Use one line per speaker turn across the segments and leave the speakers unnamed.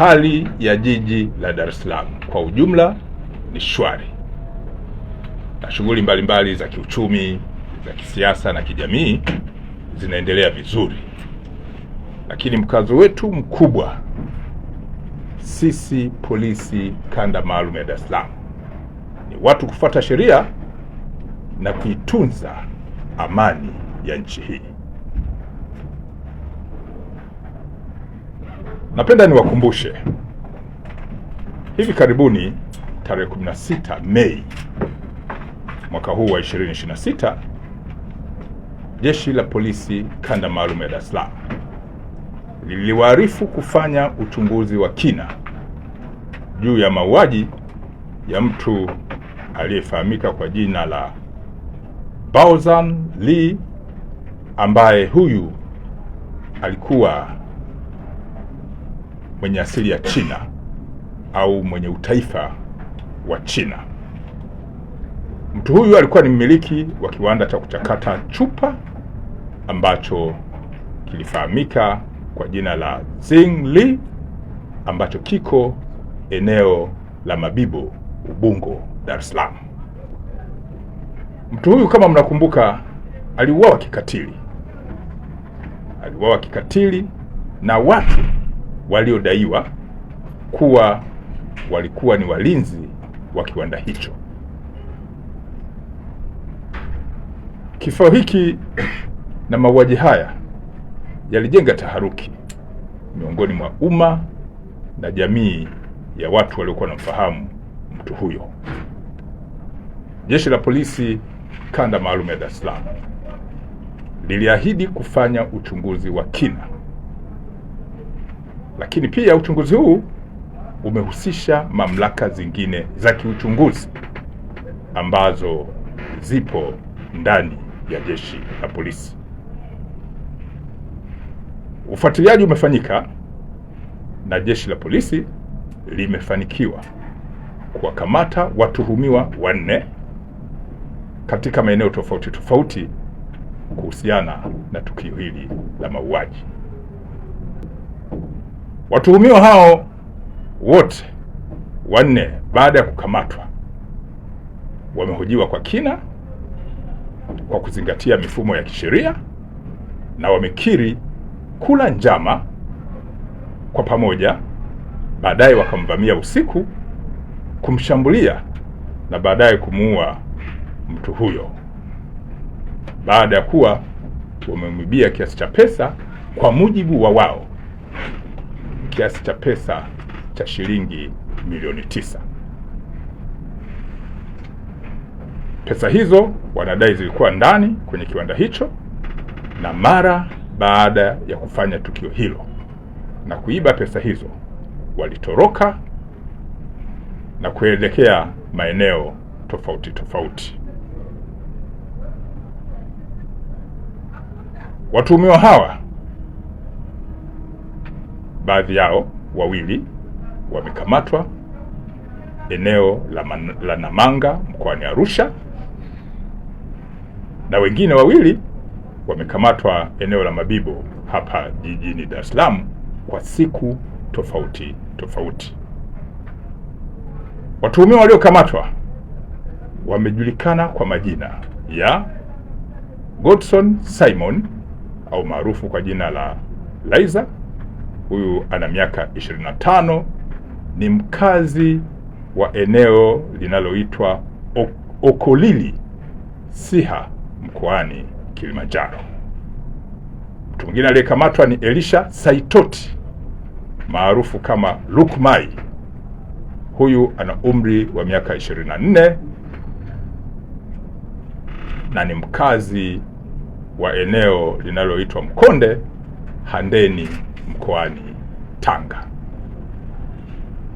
Hali ya jiji la Dar es Salaam kwa ujumla ni shwari, na shughuli mbalimbali za kiuchumi, za kisiasa na kijamii zinaendelea vizuri. Lakini mkazo wetu mkubwa sisi polisi kanda maalum ya Dar es Salaam ni watu kufuata sheria na kuitunza amani ya nchi hii. Napenda niwakumbushe, hivi karibuni tarehe 16 Mei mwaka huu wa 2026, Jeshi la Polisi kanda maalum ya Dar es Salaam liliwaarifu kufanya uchunguzi wa kina juu ya mauaji ya mtu aliyefahamika kwa jina la Baozan Lee, ambaye huyu alikuwa mwenye asili ya China au mwenye utaifa wa China. Mtu huyu alikuwa ni mmiliki wa kiwanda cha kuchakata chupa ambacho kilifahamika kwa jina la Zingli, ambacho kiko eneo la Mabibo, Ubungo, Dar es Salaam. Mtu huyu, kama mnakumbuka, aliuawa kikatili na watu waliodaiwa kuwa walikuwa ni walinzi wa kiwanda hicho. Kifo hiki na mauaji haya yalijenga taharuki miongoni mwa umma na jamii ya watu waliokuwa wanamfahamu mtu huyo. Jeshi la Polisi kanda maalum ya Dar es Salaam liliahidi kufanya uchunguzi wa kina, lakini pia uchunguzi huu umehusisha mamlaka zingine za kiuchunguzi ambazo zipo ndani ya Jeshi la Polisi. Ufuatiliaji umefanyika na Jeshi la Polisi limefanikiwa kuwakamata watuhumiwa 4 katika maeneo tofauti tofauti kuhusiana na tukio hili la mauaji. Watuhumiwa hao wote 4, baada ya kukamatwa, wamehojiwa kwa kina kwa kuzingatia mifumo ya kisheria na wamekiri kula njama kwa pamoja. Baadaye wakamvamia usiku, kumshambulia na baadaye kumuua mtu huyo, baada ya kuwa wamemwibia kiasi cha pesa, kwa mujibu wa wao, kiasi cha pesa cha shilingi milioni 9. Pesa hizo wanadai zilikuwa ndani kwenye kiwanda hicho, na mara baada ya kufanya tukio hilo na kuiba pesa hizo, walitoroka na kuelekea maeneo tofauti tofauti. Watuhumiwa hawa, baadhi yao 2 wamekamatwa eneo la Namanga mkoani Arusha, na wengine 2 wamekamatwa eneo la Mabibo hapa jijini Dar es Salaam kwa siku tofauti tofauti. Watuhumiwa waliokamatwa wamejulikana kwa majina ya Godson Simon au maarufu kwa jina la Laizer. Huyu ana miaka 25, ni mkazi wa eneo linaloitwa Okolili, Siha, mkoani Kilimanjaro. Mtu mwingine aliyekamatwa ni Elisha Saitoti maarufu kama Lukmai. Huyu ana umri wa miaka 24 na ni mkazi wa eneo linaloitwa Mkonde, Handeni, mkoani Tanga.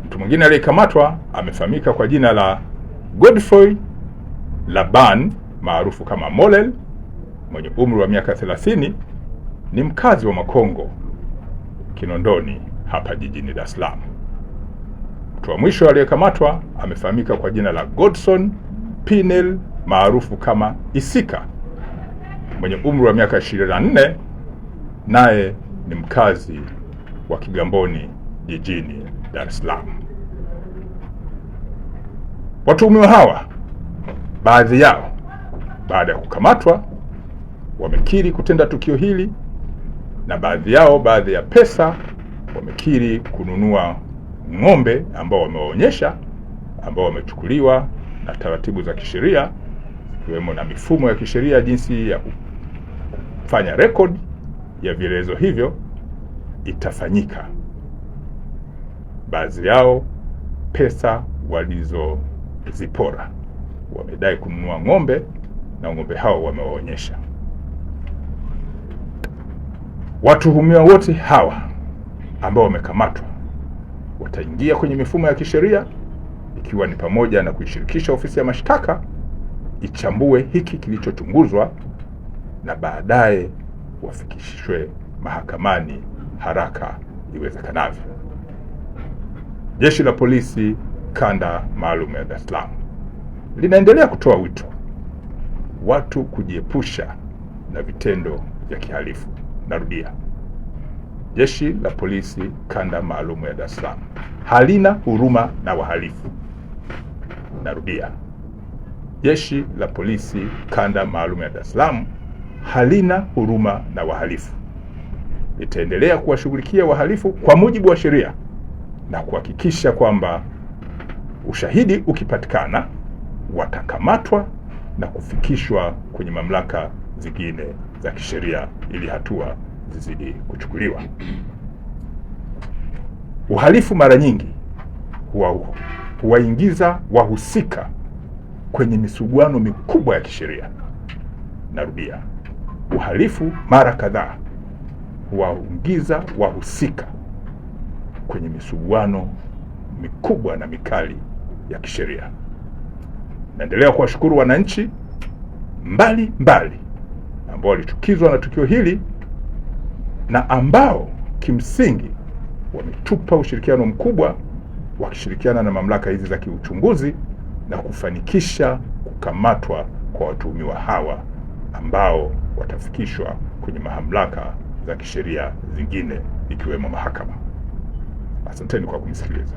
Mtu mwingine aliyekamatwa amefahamika kwa jina la Godfrey Laban maarufu kama Molel, mwenye umri wa miaka 30, ni mkazi wa Makongo, Kinondoni, hapa jijini Dar es Salaam. Mtu wa mwisho aliyekamatwa amefahamika kwa jina la Godson Pinel maarufu kama Isika, mwenye umri wa miaka 24, naye ni mkazi wa Kigamboni, jijini Dar es Salaam. Watuhumiwa hawa, baadhi yao baada ya kukamatwa wamekiri kutenda tukio hili, na baadhi ya pesa wamekiri kununua ng'ombe ambao wamewaonyesha, ambao wamechukuliwa na taratibu za kisheria, ikiwemo na mifumo ya kisheria jinsi ya kufanya record ya vielezo hivyo itafanyika. Baadhi yao pesa walizozipora wamedai kununua ng'ombe, na ng'ombe hao wamewaonyesha. Watuhumiwa wote hawa ambao wamekamatwa wataingia kwenye mifumo ya kisheria, ikiwa ni pamoja na kuishirikisha ofisi ya mashtaka ichambue hiki kilichochunguzwa, na baadaye wafikishwe mahakamani haraka iwezekanavyo. Jeshi la Polisi Kanda Maalum ya Dar es Salaam linaendelea kutoa wito watu kujiepusha na vitendo vya kihalifu. Narudia, Jeshi la Polisi Kanda Maalum ya Dar es Salaam halina huruma na wahalifu. Narudia, Jeshi la Polisi Kanda Maalum ya Dar es Salaam halina huruma na wahalifu. Litaendelea kuwashughulikia wahalifu kwa mujibu wa sheria na kuhakikisha kwamba ushahidi ukipatikana watakamatwa na kufikishwa kwenye mamlaka zingine za kisheria ili hatua zizidi kuchukuliwa. Uhalifu mara nyingi huwaingiza wahusika kwenye misuguano mikubwa ya kisheria. Narudia, uhalifu mara kadhaa huwaingiza wahusika kwenye misuguano mikubwa na mikali ya kisheria. Naendelea kuwashukuru wananchi mbali ambao walichukizwa na tukio hili na ambao kimsingi wametupa ushirikiano mkubwa, wakishirikiana na mamlaka hizi za kiuchunguzi na kufanikisha kukamatwa kwa watuhumiwa hawa ambao watafikishwa kwenye mamlaka za kisheria zingine ikiwemo mahakama. Asanteni kwa kunisikiliza.